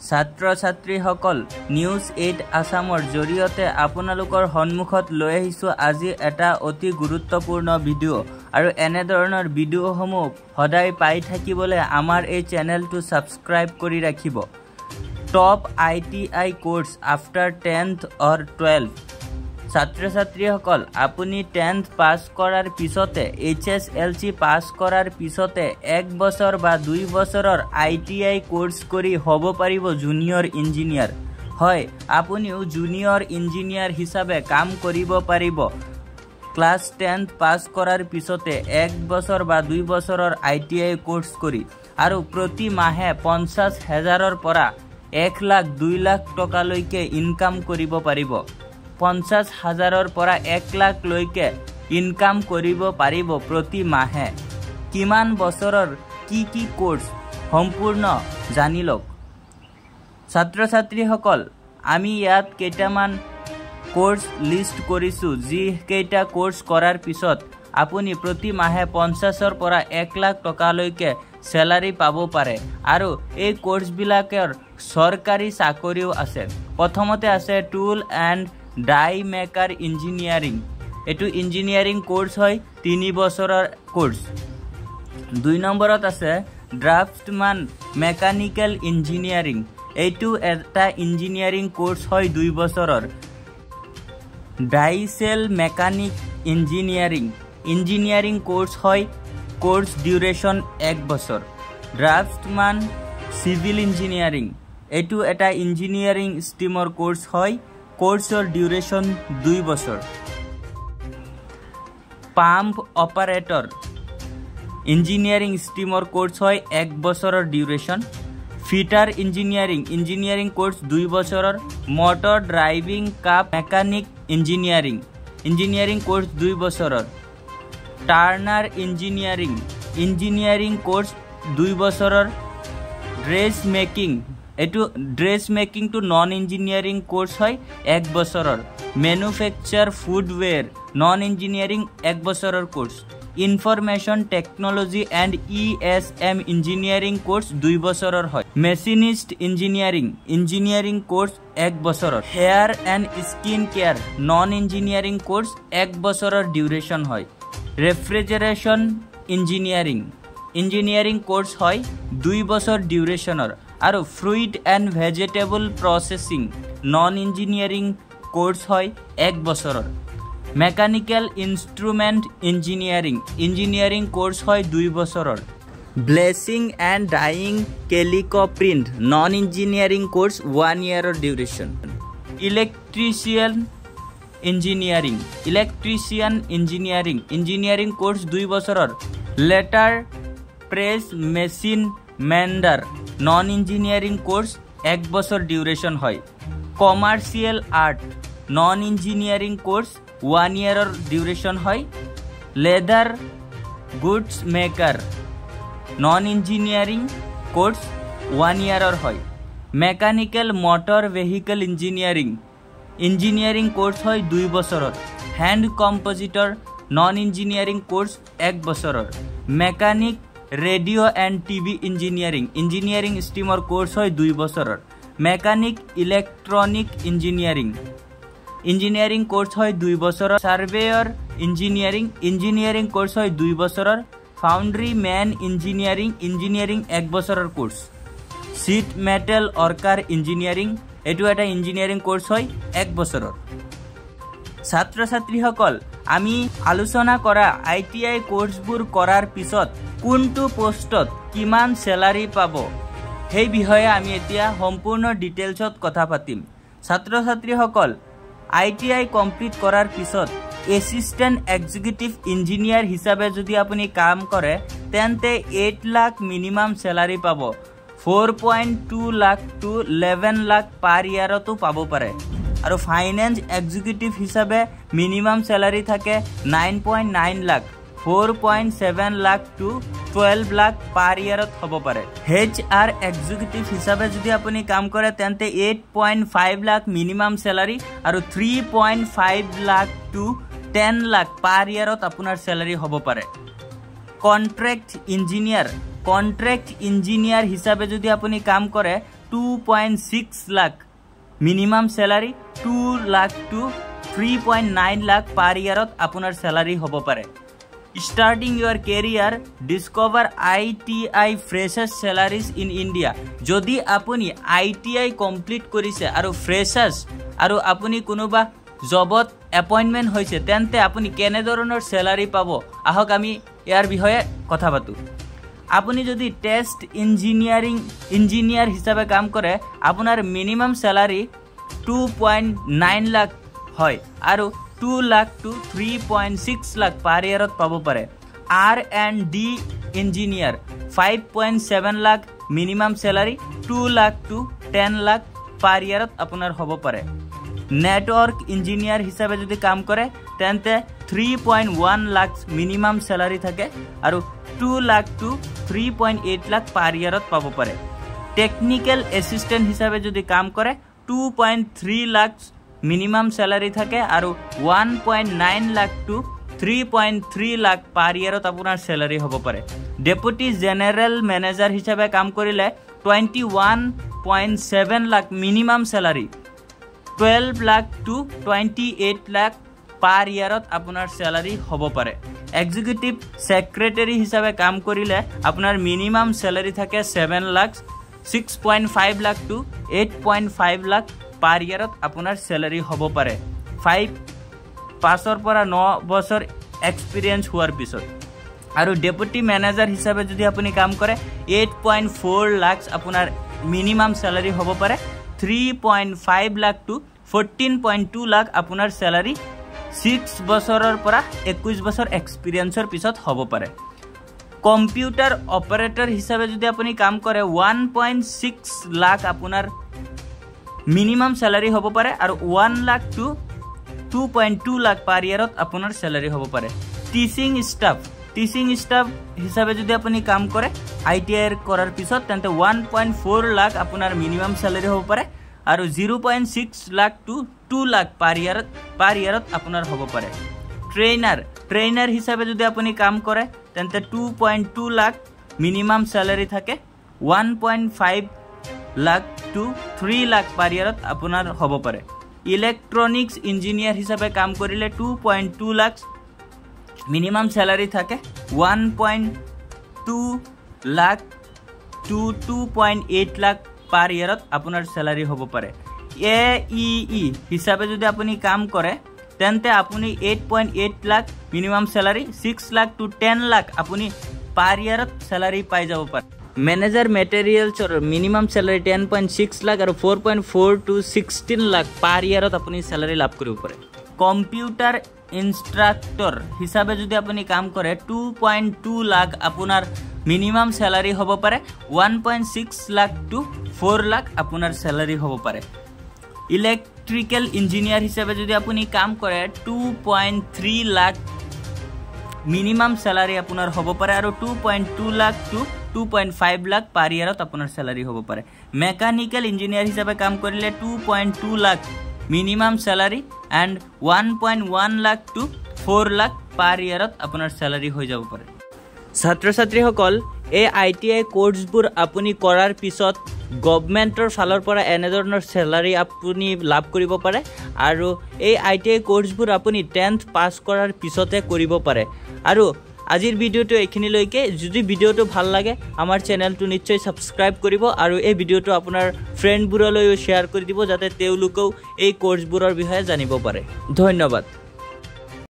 ছাত্ৰ ছাত্ৰীসকল নিউজ 8 আসামৰ জৰিয়তে আপোনালোকৰ সন্মুখত লৈ আহিছো আজি এটা অতি গুৰুত্বপূৰ্ণ ভিডিঅ' আৰু এনে ধৰণৰ ভিডিঅ'সমূহ সদায় পাই থাকিবলৈ আমাৰ এই চেনেলটো সাবস্ক্ৰাইব কৰি ৰাখিব। Top ITI course after 10th অৰ 12th ছাত্ৰ ছাত্ৰীসকল আপুনি 10th পাস কৰাৰ পিছতে HSLC পাস কৰাৰ পিছতে 1 বছৰ বা 2 বছৰৰ ITI কোৰ্স কৰি হ'ব পাৰিব জুনিয়ৰ ইঞ্জিনিয়াৰ। হয়, আপুনিও জুনিয়ৰ ইঞ্জিনিয়াৰ হিচাপে কাম কৰিব পাৰিব ক্লাস 10th পাস কৰাৰ পিছতে 1 বছৰ বা 2 বছৰৰ ITI কোৰ্স কৰি আৰু প্ৰতি মাহে 50,000ৰ পৰা 1 লাখ 2 লাখ টকালৈকে ইনকাম কৰিব পাৰিব। 50,000ৰ পৰা 1 লাখ লৈকে ইনকাম কৰিব পাৰিব প্ৰতি মাহে। কিমান বছৰৰ কি কোৰ্স সম্পূৰ্ণ জানি লওক। ছাত্ৰ ছাত্ৰীসকল আমি ইয়াত কেইটামান কোৰ্স লিষ্ট কৰিছো যি কেইটা কোৰ্স কৰাৰ পিছত আপুনি প্ৰতি মাহে 50ৰ পৰা 1 লাখ টকালৈকে স্যালাৰি পাব পাৰে আৰু এই কোৰ্স বিলাকৰ চৰকাৰী চাকৰিও আছে। প্ৰথমতে আছে টুল এণ্ড ডাই মেকাৰ ইঞ্জিনিয়াৰিং। এটো ইঞ্জিনিয়াৰিং কোৰ্স হয় 3 বছৰৰ কোৰ্স। 2 নম্বৰত আছে ড্ৰাফটম্যান মেকানিক্যাল ইঞ্জিনিয়াৰিং। এটো এটা ইঞ্জিনিয়াৰিং কোৰ্স হয় 2 বছৰৰ। ডাইসেল মেকানিক ইঞ্জিনিয়াৰিং কোৰ্স হয় কোৰ্স ডিউৰেশন 1 বছৰ। ড্ৰাফটম্যান সিভিল ইঞ্জিনিয়াৰিং এটো এটা ইঞ্জিনিয়াৰিং স্ট্ৰিমৰ কোৰ্স হয় কোৰ্সৰ ডিউৰেশন 2 বছৰ। পাম্প অপাৰেটৰ ইঞ্জিনিয়াৰিং স্ট্ৰিমৰ কোৰ্স হয় 1 বছৰৰ ডিউৰেশন। ফিটাৰ ইঞ্জিনিয়াৰিং কোৰ্স 2 বছৰৰ। Motor driving cum mechanic engineering course 2 বছৰৰ। টাৰ্নাৰ ইঞ্জিনিয়াৰিং কোৰ্স 2 বছৰৰ। Dress making two non engineering course হয় 1 বছৰৰ। ম্যানুফ্যাকচাৰ ফুডওয়্যাৰ নন ইঞ্জিনিয়াৰিং 1 বছৰৰ কোৰ্স। Information technology and ESM engineering course 2 বছৰৰ হয়। মেশিনিস্ট ইঞ্জিনিয়াৰিং কোৰ্স 1 বছৰৰ। Hair and skin care non engineering course 1 বছৰৰ ডিউৰেশন হয়। ৰেফ্ৰিজাৰেশন ইঞ্জিনিয়াৰিং কোৰ্স হয় 2 বছৰ ডিউৰেশনৰ আৰু fruit and vegetable processing non engineering course হয় 1 বছৰৰ। মেকানিক্যাল ইনস্ট্ৰুমেন্ট ইঞ্জিনিয়াৰিং কোৰ্স হয় 2 বছৰৰ। Bleaching and dyeing calico print non engineering course 1 ইয়াৰৰ ডিউৰেশন। ইলেকট্ৰিশিয়ান ইঞ্জিনিয়াৰিং কোৰ্স 2 বছৰৰ। Letter press machine mender non engineering course 1 বছৰ ডিউৰেশন হয়। Commercial art non engineering course 1 ইয়াৰৰ duration হয়। Leather goods maker non engineering course 1 ইয়াৰৰ হয়। Mechanical motor vehicle engineering course হয় 2 বছৰৰ। Hand compositor non engineering course 1 বছৰৰ। Mechanic radio and TV engineering স্ট্ৰিমৰ কোৰ্স হয় 2 বছৰৰ। মেকানিক ইলেকট্ৰনিক ইঞ্জিনিয়াৰিং কোৰ্স হয় 2 বছৰৰ। সাৰ্ভেয়ৰ ইঞ্জিনিয়াৰিং কোৰ্স হয় 2 বছৰৰ। ফাউন্ড্ৰি ম্যান ইঞ্জিনিয়াৰিং 1 বছৰৰ course. Sheet metal worker engineering এটো এটা ইঞ্জিনিয়াৰিং কোৰ্স হয় 1 বছৰৰ। ছাত্ৰ ছাত্ৰীসকল আমি আলোচনা কৰা ITI কোৰ্সবোৰ কৰাৰ পিছত কোনটো পোষ্টত কিমান স্যালাৰি পাব সেই বিষয়ে আমি এতিয়া সম্পূৰ্ণ ডিটেইলছত কথা পাতিম। ছাত্ৰ ছাত্ৰীসকল ITI কমপ্লিট কৰাৰ পিছত এসিস্ট্যান্ট এক্সিকিউটিভ ইঞ্জিনিয়াৰ হিচাপে যদি আপুনি কাম কৰে তেন্তে 8 লাখ মিনিমাম স্যালাৰি পাব। 4.2 লাখ টু 11 লাখ পাৰ ইয়াৰতো পাব পাৰে আৰু ফাইনেন্স এক্সিকিউটিভ হিচাপে মিনিমাম স্যালাৰি থাকে 9.9 লাখ 4.7 লাখ টু 12 লাখ পাৰ ইয়াৰত হ'ব পাৰে। HR এক্সিকিউটিভ হিচাপে যদি আপুনি কাম কৰে তেন্তে 8.5 লাখ মিনিমাম স্যালাৰি আৰু 3.5 লাখ টু 10 লাখ পাৰ ইয়াৰত আপোনাৰ স্যালাৰি হ'ব পাৰে। কন্ট্রাক্ট ইঞ্জিনিয়ার হিসাবে যদি আপনি কাম করে 2.6 lakh minimum salary 2 lakh to 3.9 lakh per ইয়ারত আপনার স্যালারি হব পারে starting your career discover ITI freshers salaries in India যদি আপনি ITI কমপ্লিট করেছে আর ফ্রেশার্স আর আপনি কোনোবা জবত এপইন্টমেন্ট হয়েছে তেন্তে আপনি কেনে ধরনের স্যালারি পাব আহক আমি ইয়ার বিষয়ে কথা পাতো আপনি যদি টেস্ট ইঞ্জিনিয়ার হিসাবে কাম করে আপনার মিনিমাম স্যালারি 2.9 লাখ হয় আর 2 লাখ টু 3.6 লাখ পার ইয়ারত পাব পারে R&D engineer 5.7 lakh minimum salary 2 lakh to 10 lakh per ইয়ারত আপনার হব পারে নেটওয়ার্ক ইঞ্জিনিয়ার হিসাবে যদি কাম করে তেন্তে 3.1 লাখ মিনিমাম স্যালারি থাকে আর 2 লাখ টু 3.8 লাখ পার ইয়ারত পাব পারে টেকনিক্যাল অ্যাসিস্ট্যান্ট হিসাবে যদি কাম করে 2.3 লাখ মিনিমাম স্যালারি থাকে আর 1.9 লাখ টু 3.3 লাখ পার ইয়ারত আপনার স্যালারি হব পারে ডেপুটি জেনারেল ম্যানেজার হিসাবে কাম করিলে 21.7 lakh minimum salary 12 lakh to 28 lakh per ইয়ারত আপনার স্যালারি হব পারে এক্সিকিউটিভ সেক্রেটারি হিসাবে কাম করিলে আপনার মিনিমাম স্যালারি থাকে 7 লাখ 6.5 লাখ টু 8.5 লাখ পার ইয়ারত আপনার স্যালারি হব পারে 5 পৰা 9 বছর এক্সপিরিয়েন্স হওয়ার পিছত আর ডেপুটি ম্যানেজার হিসাবে যদি আপনি কাম করে 8.4 লাখ আপনার মিনিমাম স্যালারি হব পারে 3.5 লাখ টু 14.2 লাখ আপনার স্যালারি 6 বছরের পৰা 21 বছর এক্সপিরিয়েন্সর পিছত হব পারে কম্পিউটার অপারেটর হিসাবে যদি আপনি কাম করে 1.6 লাখ আপনার মিনিমাম স্যালারি হব পারে আর 1 লাখ টু 2.2 লাখ পার ইয়ারত আপনার স্যালারি হব পারে টিচিং স্টাফ হিসাবে যদি আপনি কাম করে ITI করার পিছত তেন্তে 1.4 লাখ আপনার মিনিমাম স্যালারি হব পারে আর 0.6 লাখ টু 2 লাখ পার ইয়ারত আপনার হব পারে ট্রেনার হিসাবে যদি আপনি কাম করে তেন্তে 2.2 লাখ মিনিমাম স্যালারি থাকে 1.5 লাখ টু 3 লাখ পার ইয়ারত আপনার হব পারে ইলেকট্রনিক্স ইঞ্জিনিয়ার হিসাবে কাম করিলে 2.2 লাখ মিনিমাম স্যালারি থাকে 1.2 লাখ টু 2.8 লাখ পার ইয়ারত আপনার স্যালারি হব পারে AEE হিসাবে যদি আপনি কাম করে তেন্তে আপনি 8.8 lakh minimum salary 6 lakh to 10 lakh আপনি পার ইয়ারত স্যালারি পাই যাব পারে ম্যানেজার ম্যাটেরিয়ালসর মিনিমাম স্যালারি 10.6 লাখ আর 4.4 টু 16 লাখ পার ইয়ারত আপনি স্যালারি লাভ কৰিব পাৰে কম্পিউটার ইনস্ট্রাক্টর হিসাবে যদি আপনি কাম করে 2.2 লাখ আপনার মিনিমাম স্যালারি হব পারে 1.6 লাখ টু 4 লাখ আপনার স্যালারি হব পারে ইলেকট্রিক্যাল ইঞ্জিনিয়ার হিসাবে যদি আপনি কাম করে 2.3 লাখ মিনিমাম স্যালারি আপনার হব পারে আর 2.2 লাখ টু 2.5 লাখ পার ইয়ারত আপনার স্যালারি হব পারে মেকানিক্যাল ইঞ্জিনিয়ার হিসাবে কাম করিলে 2.2 lakh minimum salary and 1.1 lakh to 4 lakh per ইয়ারত আপনার স্যালারি হয়ে যাব পারে ছাত্র ছাত্রীসকল এই ITI কোৰ্সবোৰ আপুনি কৰাৰ পিছত গভৰ্ণমেণ্টৰ ফালৰ পৰা এনে ধৰণৰ স্যালাৰি আপুনি লাভ কৰিব পাৰে আৰু এই ITI কোৰ্সবোৰ আপুনি 10th পাস কৰাৰ পিছতে কৰিব পাৰে আৰু আজিৰ ভিডিওটো এইখিনিলৈকে যদি ভিডিওটো ভাল লাগে আমাৰ চেনেলটো নিশ্চয় সাবস্ক্ৰাইব কৰিব আৰু এই ভিডিওটো আপোনাৰ ফ্ৰেণ্ডবোৰলৈ শ্বেয়াৰ কৰি দিব যাতে তেওঁলোকেও এই কোৰ্সবোৰৰ বিষয়ে জানিব পাৰে ধন্যবাদ